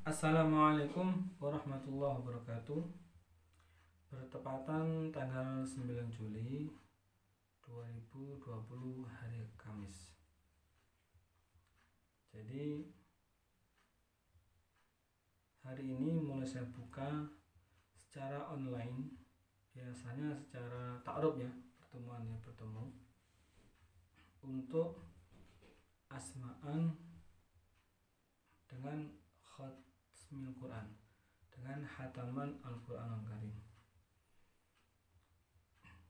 Assalamualaikum warahmatullahi wabarakatuh. Bertepatan tanggal 9 Juli 2020 hari Kamis. Jadi hari ini mulai saya buka secara online. Biasanya secara ta'aruf ya, bertemu untuk asma'an dengan khatmil Quran, dengan hataman Al-Quran Al-Karim.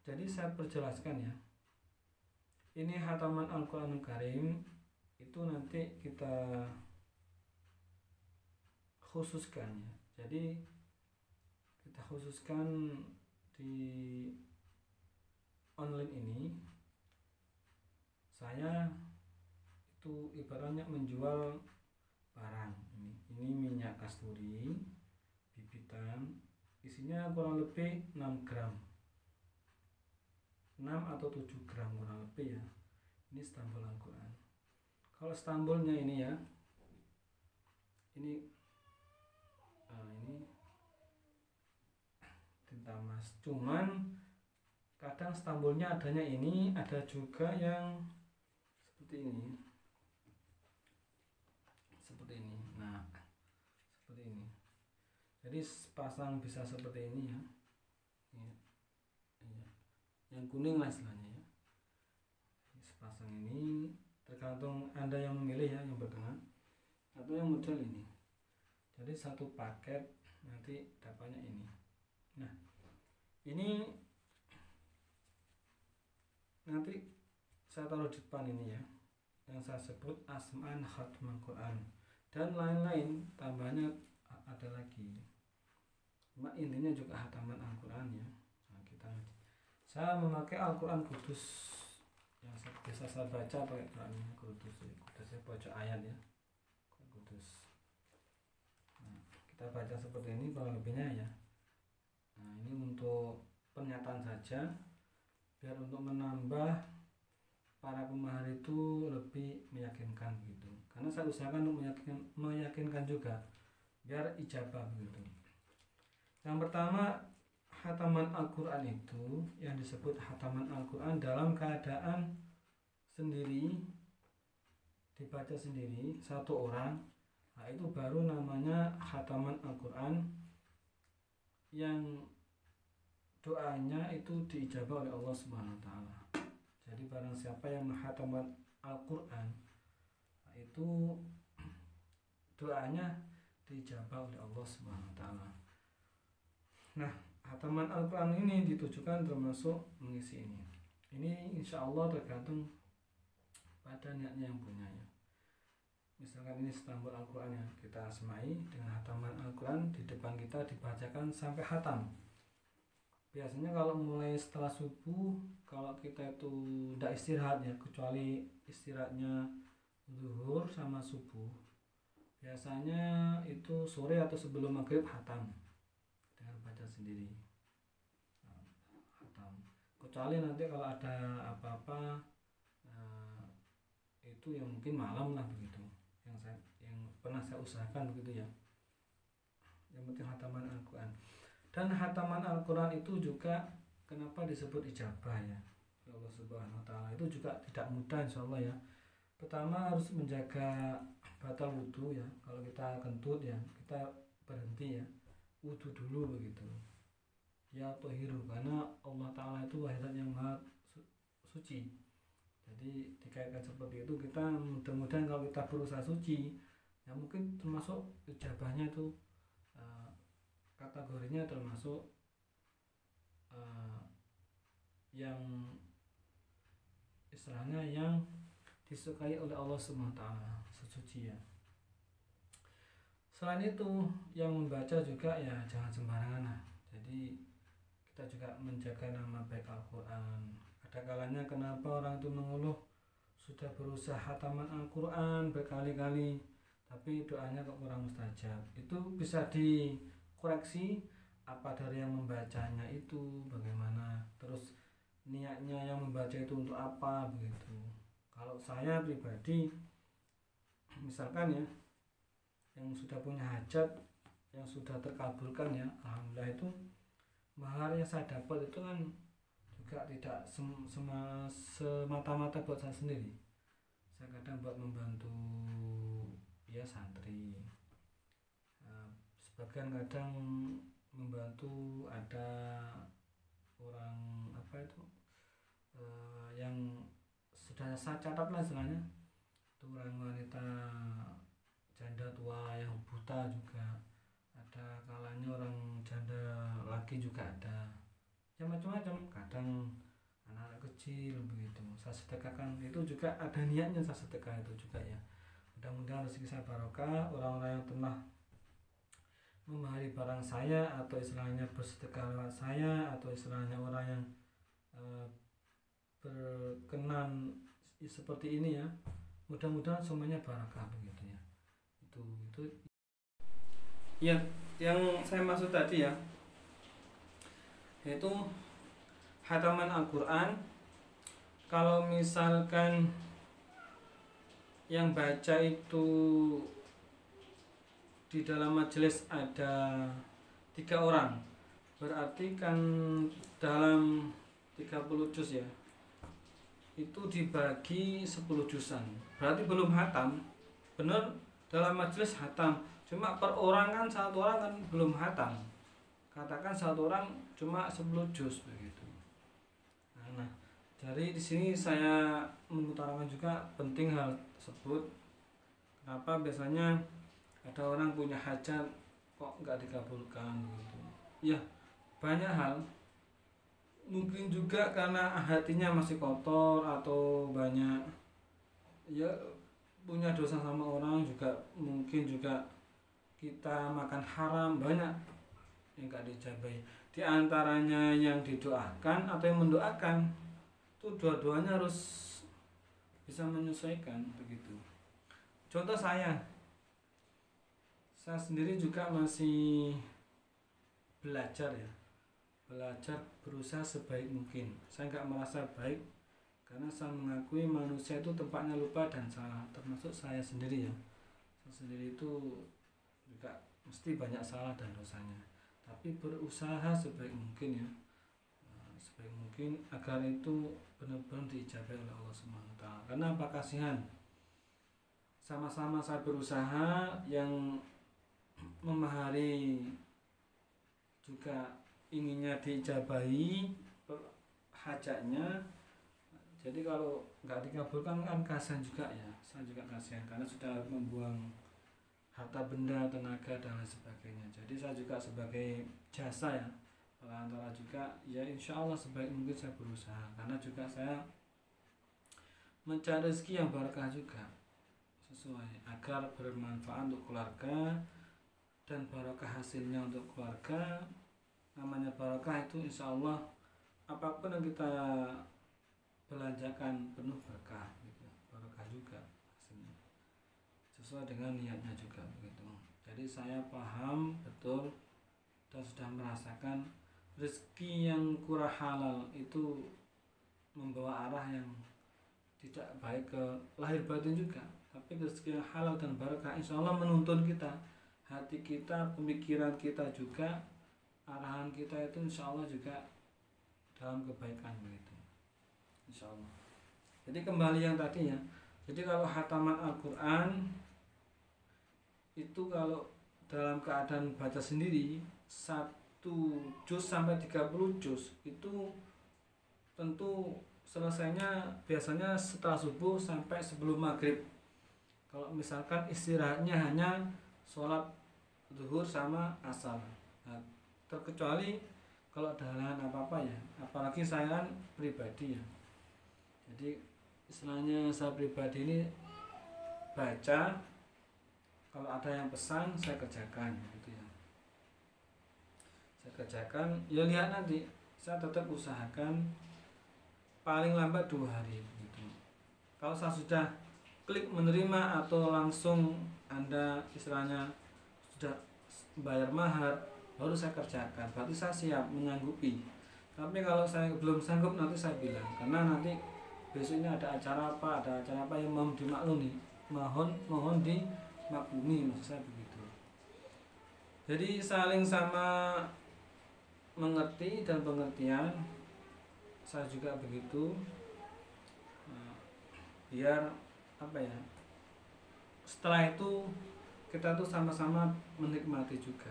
Jadi saya perjelaskan ya, ini hataman Al-Quran Al-Karim itu nanti kita khususkan ya. Jadi kita khususkan di online ini, saya itu ibaratnya menjual barang. Ini minyak kasturi bibitan, isinya kurang lebih 6 gram, 6 atau 7 gram kurang lebih ya. Ini stambul Al-Quran. Kalau stambulnya ini ya, ini tinta emas. Cuman kadang stambulnya adanya ini, ada juga yang seperti ini. Nah, seperti ini. Jadi sepasang bisa seperti ini ya. Yang kuning lah istilahnya ya. Sepasang ini tergantung Anda yang memilih ya, yang berkenan, atau yang model ini. Jadi satu paket nanti dapatnya ini. Nah, ini nanti saya taruh di depan ini ya, yang saya sebut asma'an khatmul Quran, dan lain-lain tambahnya ada lagi. Intinya juga hataman Al-Quran ya. Nah, saya memakai Al-Quran Kudus yang biasa saya baca pakai Quran Kudus ya. Kudusnya pojok ayat ya, Kudus. Nah, kita baca seperti ini kurang lebihnya ya. Nah, ini untuk pernyataan saja, biar untuk menambah para pemahar itu lebih meyakinkan gitu. Karena saya usahakan untuk meyakinkan juga, biar ijabah begitu. Yang pertama, hataman Al-Quran itu yang disebut hataman Al-Quran dalam keadaan sendiri, dibaca sendiri satu orang. Nah, itu baru namanya hataman Al-Quran yang doanya itu diijabah oleh Allah Subhanahu wa taala. Jadi barang siapa yang menghataman Al-Quran, itu doanya diijabah oleh Allah Subhanahu wa taala. Nah, hataman Al-Quran ini ditujukan termasuk mengisi ini. Ini insya Allah tergantung pada niatnya yang punya ya. Misalkan ini stambul Al-Quran yang kita asmai dengan hataman Al-Quran, di depan kita dibacakan sampai hatam. Biasanya kalau mulai setelah subuh, kalau kita itu tidak istirahat ya, kecuali istirahatnya zuhur sama subuh, biasanya itu sore atau sebelum maghrib hatam dengan baca sendiri. Hatam. Kecuali nanti kalau ada apa-apa itu yang mungkin malam lah begitu. Yang pernah saya usahakan begitu ya. Yang penting hataman Al-Quran. Dan hataman Al-Quran itu juga kenapa disebut ijabah ya, Allah Subhanahu wa taala, itu juga tidak mudah insyaallah ya. Pertama harus menjaga batal wudhu ya. Kalau kita kentut ya, kita berhenti ya, wudhu dulu begitu ya, tohiru, karena Allah taala itu wahidat yang maha suci. Jadi dikaitkan seperti itu, kita mudah-mudahan kalau kita berusaha suci ya, mungkin termasuk ijabahnya itu kategorinya termasuk yang istilahnya yang disukai oleh Allah Subhanahu wa taala, sesuci ya. Selain itu yang membaca juga ya jangan sembarangan lah. Jadi kita juga menjaga nama baik Al-Quran. Ada kalanya kenapa orang itu mengeluh sudah berusaha hataman Al-Quran berkali-kali tapi doanya kok kurang mustajab. Itu bisa dikoreksi, apa dari yang membacanya itu bagaimana, terus niatnya yang membaca itu untuk apa begitu. Kalau saya pribadi, misalkan ya, yang sudah punya hajat yang sudah terkabulkan ya, alhamdulillah, itu mahar yang saya dapat itu kan juga tidak semata-mata buat saya sendiri. Saya kadang buat membantu ya santri, sebagian kadang membantu ada orang yang sudah saya catat lah istilahnya, itu orang wanita janda tua yang buta juga ada, kalanya orang janda laki juga ada, ya macam-macam, kadang anak-anak kecil begitu saya sedekahkan. Itu juga ada niatnya saya sedekah itu juga ya, mudah-mudahan rezeki saya barokah. Orang-orang yang pernah memahari barang saya atau istilahnya bersedekah lewat saya atau istilahnya orang yang berkenan seperti ini ya, mudah-mudahan semuanya barakah begitu ya. Itu ya yang saya maksud tadi ya, yaitu hataman Al-Quran. Kalau misalkan yang baca itu di dalam majelis ada 3 orang, berarti kan dalam 30 juz ya, itu dibagi 10 juzan, berarti belum hatam. Benar, dalam majelis hatam, cuma per orang kan, satu orang kan belum hatam, katakan satu orang cuma 10 juz begitu. Nah, dari di sini saya mengutarakan juga penting hal tersebut. Kenapa biasanya ada orang punya hajat kok nggak dikabulkan gitu ya, banyak hal, mungkin juga karena hatinya masih kotor atau banyak ya punya dosa sama orang juga, mungkin juga kita makan haram, banyak yang nggak dijabai. Di antaranya yang didoakan atau yang mendoakan itu dua-duanya harus bisa menyesuaikan begitu. Contoh saya sendiri juga masih belajar ya, berusaha sebaik mungkin. Saya nggak merasa baik karena saya mengakui manusia itu tempatnya lupa dan salah, termasuk saya sendiri ya. Saya sendiri itu juga mesti banyak salah dan dosanya, tapi berusaha sebaik mungkin ya, sebaik mungkin agar itu benar-benar diijabai oleh Allah Subhanahu wa taala. Karena apa, kasihan, sama-sama saya berusaha, yang memahari juga inginnya diijabahi hajatnya. Jadi kalau nggak dikabulkan kan kasihan juga ya, saya juga kasihan karena sudah membuang harta benda, tenaga dan lain sebagainya. Jadi saya juga sebagai jasa ya, perantara juga ya, insya Allah sebaik mungkin saya berusaha, karena juga saya mencari rezeki yang barakah juga sesuai agar bermanfaat untuk keluarga dan barakah hasilnya untuk keluarga. Namanya barakah itu insya Allah apapun yang kita belanjakan penuh berkah gitu. Barakah juga hasilnya sesuai dengan niatnya juga begitu. Jadi saya paham betul dan sudah merasakan rezeki yang kurang halal itu membawa arah yang tidak baik ke lahir batin juga. Tapi rezeki yang halal dan barakah insya Allah menuntun kita, hati kita, pemikiran kita juga, arahan kita itu insya Allah juga dalam kebaikan begitu, insya Allah. Jadi kembali yang tadi ya, jadi kalau hataman Al-Quran itu kalau dalam keadaan baca sendiri 1 juz sampai 30 juz itu tentu selesainya biasanya setelah subuh sampai sebelum maghrib. Kalau misalkan istirahatnya hanya sholat zuhur sama asar, nah, terkecuali kalau ada halangan apa-apa ya, apalagi saya kan pribadi ya, jadi istilahnya saya pribadi ini baca, kalau ada yang pesan saya kerjakan gitu ya, saya kerjakan ya, lihat nanti, saya tetap usahakan paling lambat 2 hari gitu. Kalau saya sudah klik menerima atau langsung Anda istilahnya sudah bayar mahar, baru saya kerjakan, berarti saya siap menyanggupi. Tapi kalau saya belum sanggup nanti saya bilang, karena nanti besok ini ada acara apa yang mohon dimaklumi, mohon dimaklumi, maksud saya begitu. Jadi saling sama mengerti dan pengertian. Saya juga begitu. Biar apa ya? Setelah itu kita tuh sama-sama menikmati juga.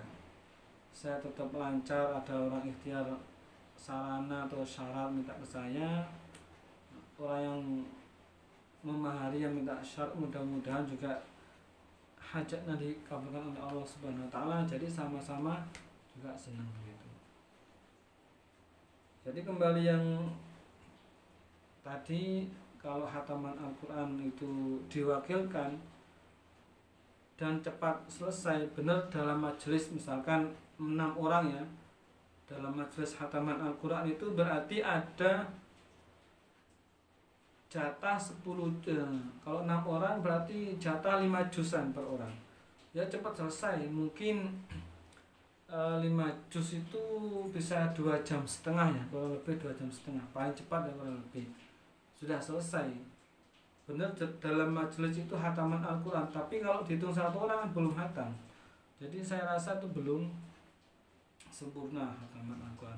Saya tetap lancar, ada orang ikhtiar sarana atau syarat minta ke saya, orang yang memahari yang minta syarat, mudah-mudahan juga hajatnya dikabulkan oleh Allah Subhanahu wa taala. Jadi sama-sama juga senang begitu. Jadi kembali yang tadi, kalau hataman Al-Qur'an itu diwakilkan dan cepat selesai, benar dalam majelis misalkan 6 orang ya, dalam majelis hataman Al-Qur'an itu berarti ada jatah 10, kalau 6 orang berarti jatah 5 jusan per orang. Ya cepat selesai, mungkin 5 juz itu bisa 2,5 jam ya, kurang lebih 2,5 jam, paling cepat ya, kurang lebih sudah selesai. Benar dalam majelis itu hataman Al-Quran, tapi kalau dihitung satu orang belum hatam. Jadi saya rasa itu belum sempurna hataman Al-Quran.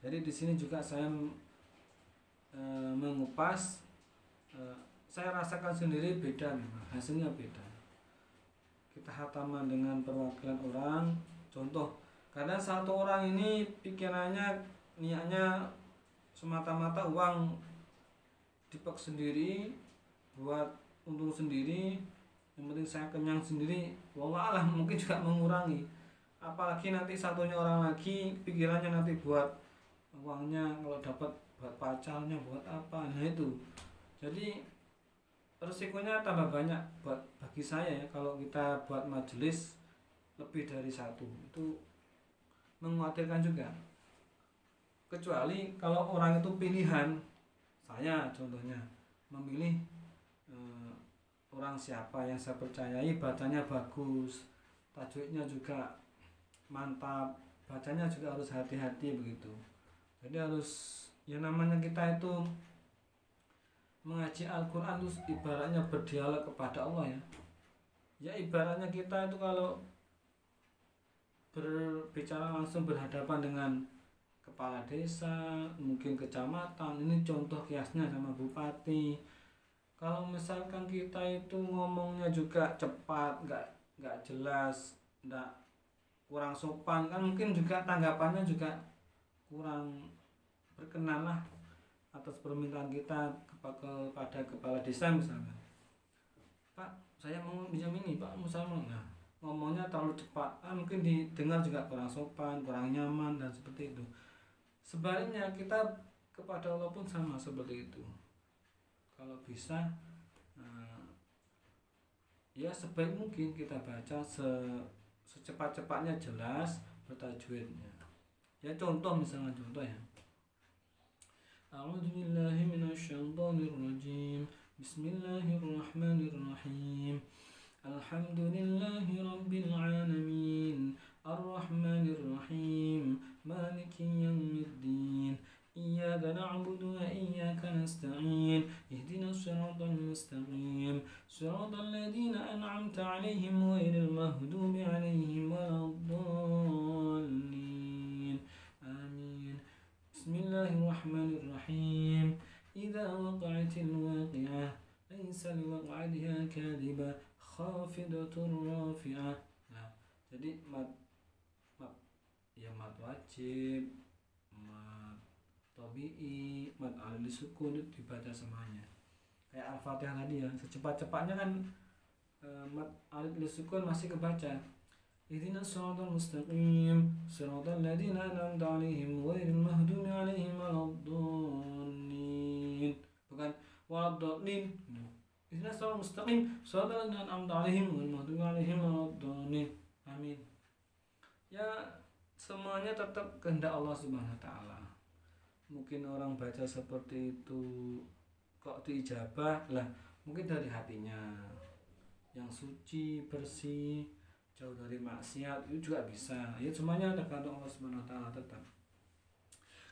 Jadi di sini juga saya mengupas, saya rasakan sendiri beda, memang hasilnya beda. Kita hataman dengan perwakilan orang, contoh, kadang satu orang ini pikirannya, niatnya semata-mata uang dipek sendiri, buat untung sendiri, yang penting saya kenyang sendiri. Wallahualam, mungkin juga mengurangi. Apalagi nanti satunya orang lagi pikirannya nanti buat uangnya, kalau dapat buat pacarnya, buat apa, nah itu. Jadi resikonya tambah banyak buat bagi saya ya, kalau kita buat majelis lebih dari satu, itu mengkhawatirkan juga. Kecuali kalau orang itu pilihan, saya contohnya memilih orang siapa yang saya percayai, bacanya bagus, tajwidnya juga mantap, bacanya juga harus hati-hati begitu. Jadi harus, ya namanya kita itu mengaji Al-Quran itu ibaratnya berdialog kepada Allah ya. Ya ibaratnya kita itu kalau berbicara langsung berhadapan dengan kepala desa, mungkin kecamatan, ini contoh kiasnya sama bupati. Kalau misalkan kita itu ngomongnya juga cepat, nggak jelas, nggak, kurang sopan, kan mungkin juga tanggapannya juga kurang berkenan lah atas permintaan kita kepada kepala desa misalnya. Pak, saya mau pinjam ini, Pak, misalnya, nah, ngomongnya terlalu cepat, mungkin didengar juga kurang sopan, kurang nyaman, dan seperti itu. Sebaliknya kita kepada Allah pun sama seperti itu. Kalau bisa, ya sebaik mungkin kita baca secepat-cepatnya, jelas bertajwidnya. Ya contoh, misalnya contoh ya. A'udzubillahi minasyaitonirrajim. Bismillahirrahmanirrahim. Alhamdulillahi rabbil alamin. Ar-Rahmanir-Rahim. Maliki yaumiddin. Iyyaka na'budu wa iyyaka nasta'in. Ihdinas siratal mustaqim. Siratal ladzina an'amta 'alaihim ghairil maghdubi 'alaihim waladdallin. Amin. Bismillahirrahmanirrahim. Idza waqa'atil waqi'ah laisa liwaq'atiha kadhibah khafidatur rafi'ah. Nah, jadi mat wajib, mat tabi'i, mat alil sukun itu dibaca semuanya. Kayak Al-Fatihah tadi ya, secepat-cepatnya kan mat alil sukun masih kebaca. Ihdinas siratal mustaqim, siratal ladzina an'amta 'alaihim ghairil maghdubi 'alaihim waladdallin. Bukan waladdallin. Ihdinas siratal mustaqim, siratal ladzina an'amta 'alaihim ghairil maghdubi 'alaihim waladdallin. Amin. Ya semuanya tetap kehendak Allah Subhanahu wa taala. Mungkin orang baca seperti itu kok diijabah, lah mungkin dari hatinya yang suci, bersih, jauh dari maksiat, itu juga bisa. Ya semuanya tergantung Allah Subhanahu wa taala. Tetap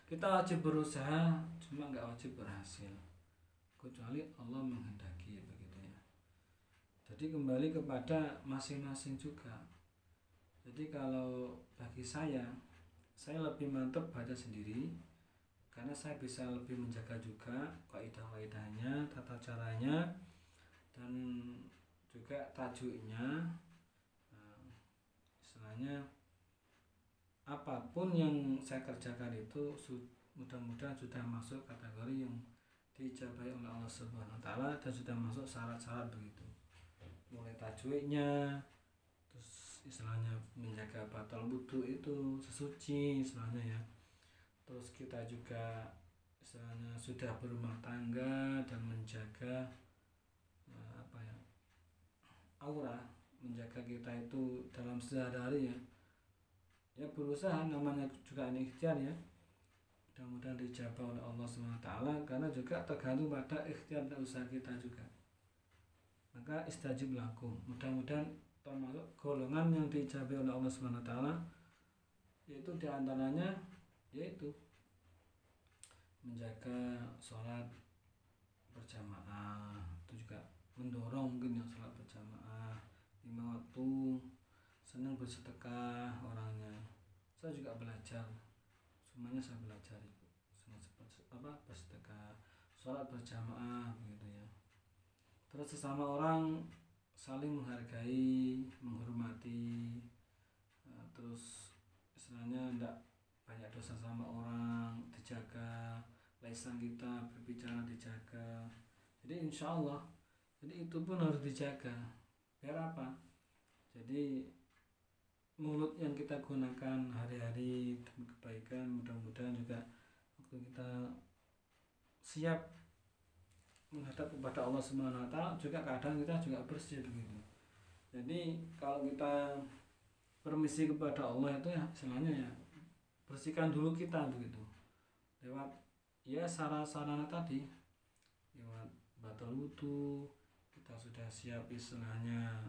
kita wajib berusaha, cuma nggak wajib berhasil kecuali Allah menghendaki, begitu ya. Jadi kembali kepada masing-masing juga. Jadi kalau bagi saya lebih mantap baca sendiri karena saya bisa lebih menjaga juga kaidah-kaidahnya, tata caranya, dan juga tajwidnya. Istilahnya apapun yang saya kerjakan itu mudah-mudahan sudah masuk kategori yang diijabahi oleh Allah Subhanahu wa taala dan sudah masuk syarat-syarat begitu. Mulai tajwidnya, terus istilahnya menjaga batal wudu itu sesuci istilahnya ya. Terus kita juga istilahnya sudah berumah tangga dan menjaga aura, menjaga kita itu dalam sehari-hari ya berusaha, namanya juga ini ikhtiar ya, mudah-mudahan dijabah oleh Allah SWT karena juga tergantung pada ikhtiar dan usaha kita juga. Maka istajib lakum, mudah-mudahan termasuk golongan yang dijabah oleh Allah SWT, yaitu diantaranya yaitu menjaga sholat berjamaah, itu juga mendorong mungkin yang sholat berjamaah 5 waktu, senang bersedekah orangnya. Saya juga belajar, semuanya saya belajar itu senang bersedekah, sholat berjamaah begitu ya. Terus sesama orang saling menghargai, menghormati, terus istilahnya tidak banyak dosa sama orang, dijaga lisan kita berbicara dijaga. Jadi insya Allah, jadi itu pun harus dijaga. Biar apa? Jadi mulut yang kita gunakan hari-hari demi kebaikan, mudah-mudahan juga waktu kita siap menghadap kepada Allah Subhanahu wa taala juga keadaan kita juga bersih begitu. Jadi kalau kita permisi kepada Allah itu ya istilahnya ya bersihkan dulu kita begitu. Lewat ya sarana tadi, lewat batal wudu, kita sudah siap istilahnya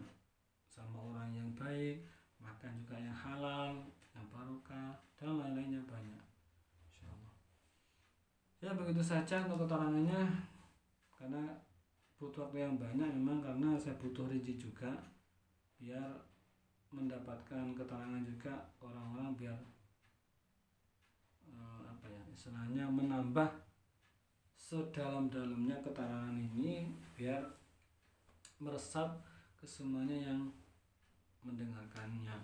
sama orang yang baik, makan juga yang halal, yang barokah, dan lain-lainnya banyak insyaallah. Ya begitu saja untuk keterangannya, karena butuh waktu yang banyak memang, karena saya butuh rinci juga biar mendapatkan keterangan juga orang-orang biar istilahnya menambah sedalam-dalamnya keterangan ini biar meresap ke semuanya yang mendengarkannya,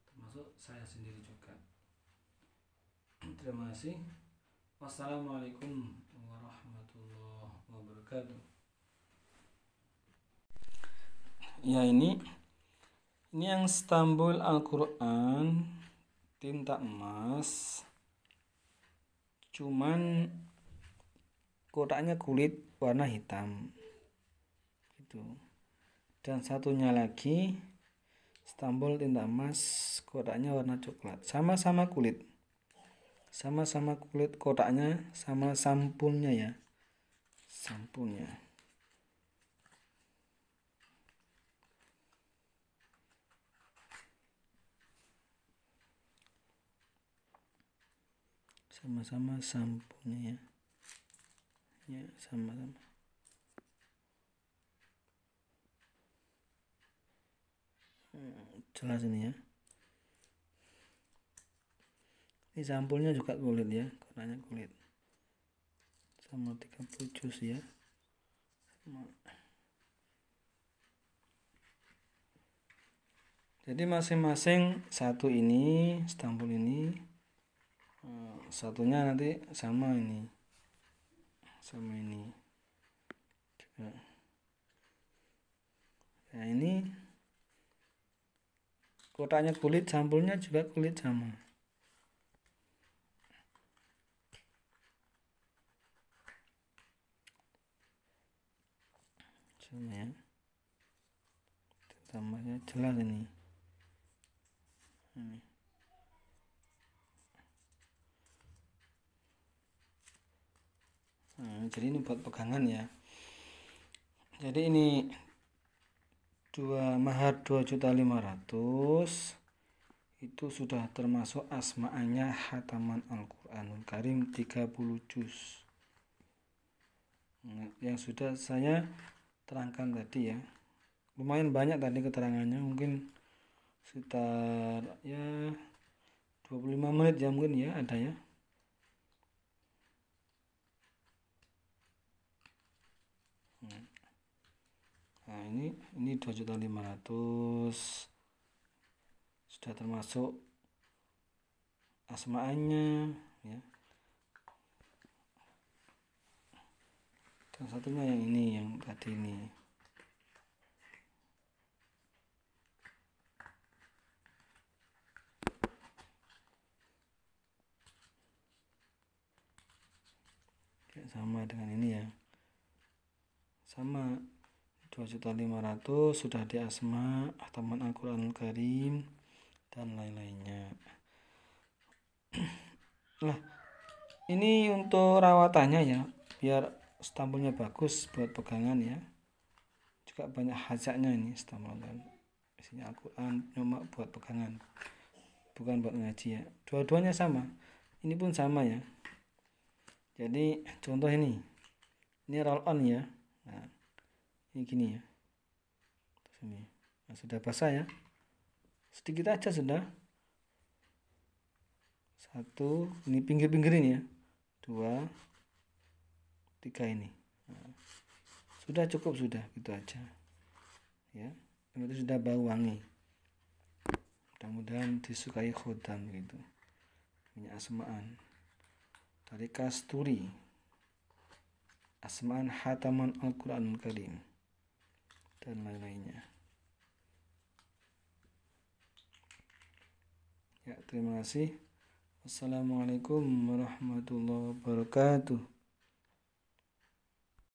termasuk saya sendiri juga. Terima kasih. Wassalamualaikum warahmatullahi wabarakatuh. Ya ini yang Stambul Al-Quran tinta emas, cuman kotaknya kulit warna hitam gitu. Dan satunya lagi Stambul tinta emas, kotaknya warna coklat, sama-sama kulit, kotaknya sama sampulnya ya, sampulnya sama-sama sampulnya ya sama-sama. Jelas ini ya, ini sampulnya juga kulit ya, kotaknya kulit sama 30 juz ya sama. Jadi masing-masing satu ini Stambul ini, satunya nanti sama ini juga. Nah ini kotaknya kulit, sampulnya juga kulit sama ya, tambahnya jelas ini. Jadi ini buat pegangan ya. Jadi ini 2 mahar 2.500.000 itu sudah termasuk asma'anya hataman Al-Quranul Karim 30 juz yang sudah saya terangkan tadi ya. Lumayan banyak tadi keterangannya, mungkin sekitar ya 25 menit ya mungkin ya ada ya. Nah ini 2.500.000 sudah termasuk asmaannya ya. Dan satunya yang ini yang tadi ini. Sama dengan ini ya, sama 2.500.000 sudah di asma, hataman Al-Quranul Karim dan lain-lainnya. Nah ini untuk rawatannya ya, biar stempelnya bagus buat pegangan ya, juga banyak hajatnya ini stempel kan, isinya Al-Quran cuma buat pegangan, bukan buat ngaji ya. Dua-duanya sama, ini pun sama ya. Jadi contoh ini roll on ya. Nah, ini gini ya. Sini. Nah, sudah basah ya. Sedikit aja sudah. 1, ini pinggir-pinggir ini ya. 2, 3 ini. Nah, sudah cukup sudah gitu aja. Ya, itu sudah bau wangi. Mudah-mudahan disukai khodam gitu. Minyak asmaan dari Kasturi, asmaan hataman Al-Quranul Karim dan lain-lainnya. Ya, terima kasih. Wassalamualaikum warahmatullahi wabarakatuh.